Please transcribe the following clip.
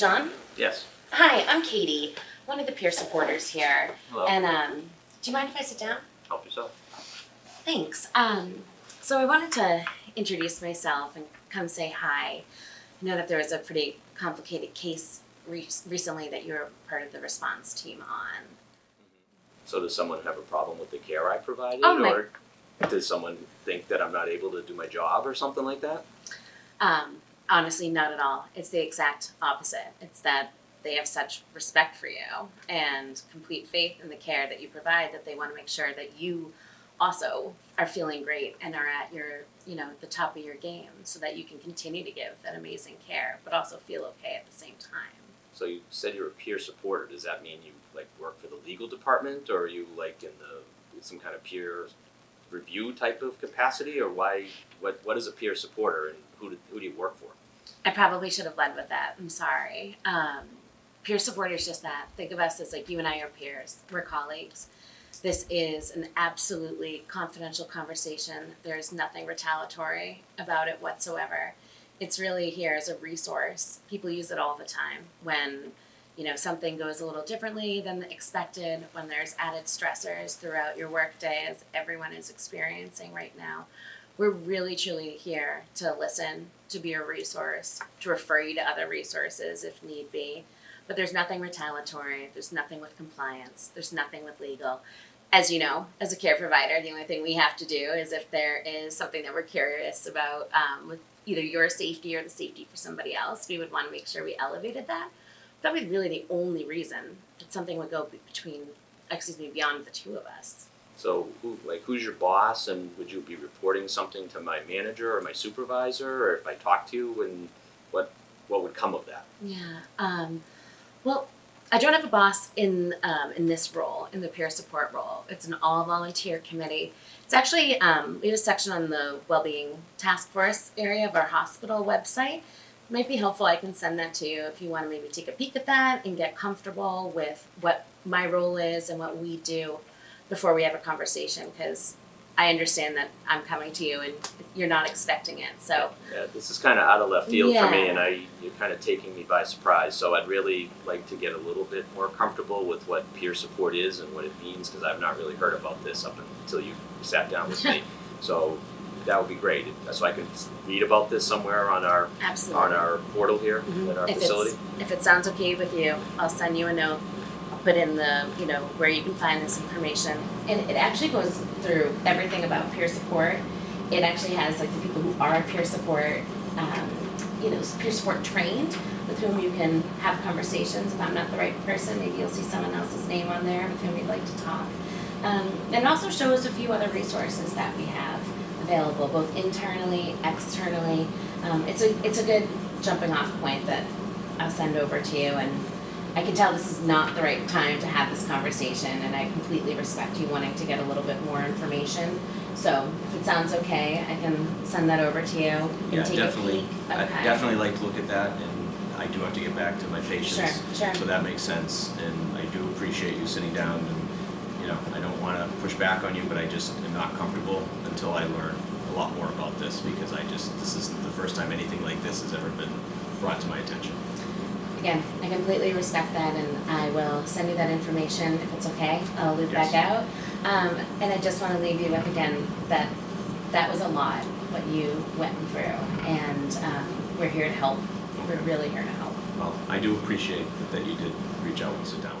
John? Yes. Hi, I'm Katie, one of the peer supporters here. Hello. And do you mind if I sit down? Help yourself. Thanks. So I wanted to introduce myself and come say hi. I know that there was a pretty complicated case recently that you were part of the response team on. So does someone have a problem with the care I provided, Oh, or does someone think that I'm not able to do my job or something like that? Honestly, not at all. It's the exact opposite. It's that they have such respect for you and complete faith in the care that you provide that they want to make sure that you also are feeling great and are at your, the top of your game so that you can continue to give that amazing care, but also feel okay at the same time. So you said you're a peer supporter. Does that mean you work for the legal department, or are you in some kind of peer review type of capacity, or why? What is a peer supporter, and who do you work for? I probably should have led with that. I'm sorry. Peer support is just that. Think of us as you and I are peers. We're colleagues. This is an absolutely confidential conversation. There's nothing retaliatory about it whatsoever. It's really here as a resource. People use it all the time when, something goes a little differently than expected, when there's added stressors throughout your workday, as everyone is experiencing right now. We're really, truly here to listen, to be a resource, to refer you to other resources if need be. But there's nothing retaliatory. There's nothing with compliance. There's nothing with legal. As you know, as a care provider, the only thing we have to do is if there is something that we're curious about with either your safety or the safety for somebody else, we would want to make sure we elevated that. That would be really the only reason that something would go beyond the two of us. So who's your boss, and would you be reporting something to my manager or my supervisor, or if I talk to you, and what would come of that? Yeah. Well, I don't have a boss in this role, in the peer support role. It's an all-volunteer committee. It's actually, we have a section on the Wellbeing Task Force area of our hospital website. It might be helpful. I can send that to you if you want to maybe take a peek at that and get comfortable with what my role is and what we do before we have a conversation, because I understand that I'm coming to you and you're not expecting it. So yeah, this is kind of out of left field for me, Yeah. and you're kind of taking me by surprise. So I'd really like to get a little bit more comfortable with what peer support is and what it means, because I've not really heard about this up until you sat down with me. So that would be great. So I can read about this somewhere on our Absolutely. portal here at our facility. If it sounds okay with you, I'll send you a note. I'll put in the, where you can find this information. And it actually goes through everything about peer support. It actually has the people who are peer support, peer support trained, with whom you can have conversations. If I'm not the right person, maybe you'll see someone else's name on there with whom you'd like to talk. And it also shows a few other resources that we have available, both internally, externally. It's a good jumping off point that I'll send over to you, and I can tell this is not the right time to have this conversation, and I completely respect you wanting to get a little bit more information. So if it sounds okay, I can send that over to you and Yeah, take definitely. a peek. I'd Okay. definitely like to look at that, and I do have to get back to my patients. Sure. So that makes sense, and I do appreciate you sitting down, and I don't want to push back on you, but I just am not comfortable until I learn a lot more about this, because this is the first time anything like this has ever been brought to my attention. Again, I completely respect that, and I will send you that information if it's okay. I'll loop Yes. back out. And I just want to leave you with, again, that was a lot, what you went through, and we're here to help. We're really here to help. Well, I do appreciate that you did reach out and sit down with me.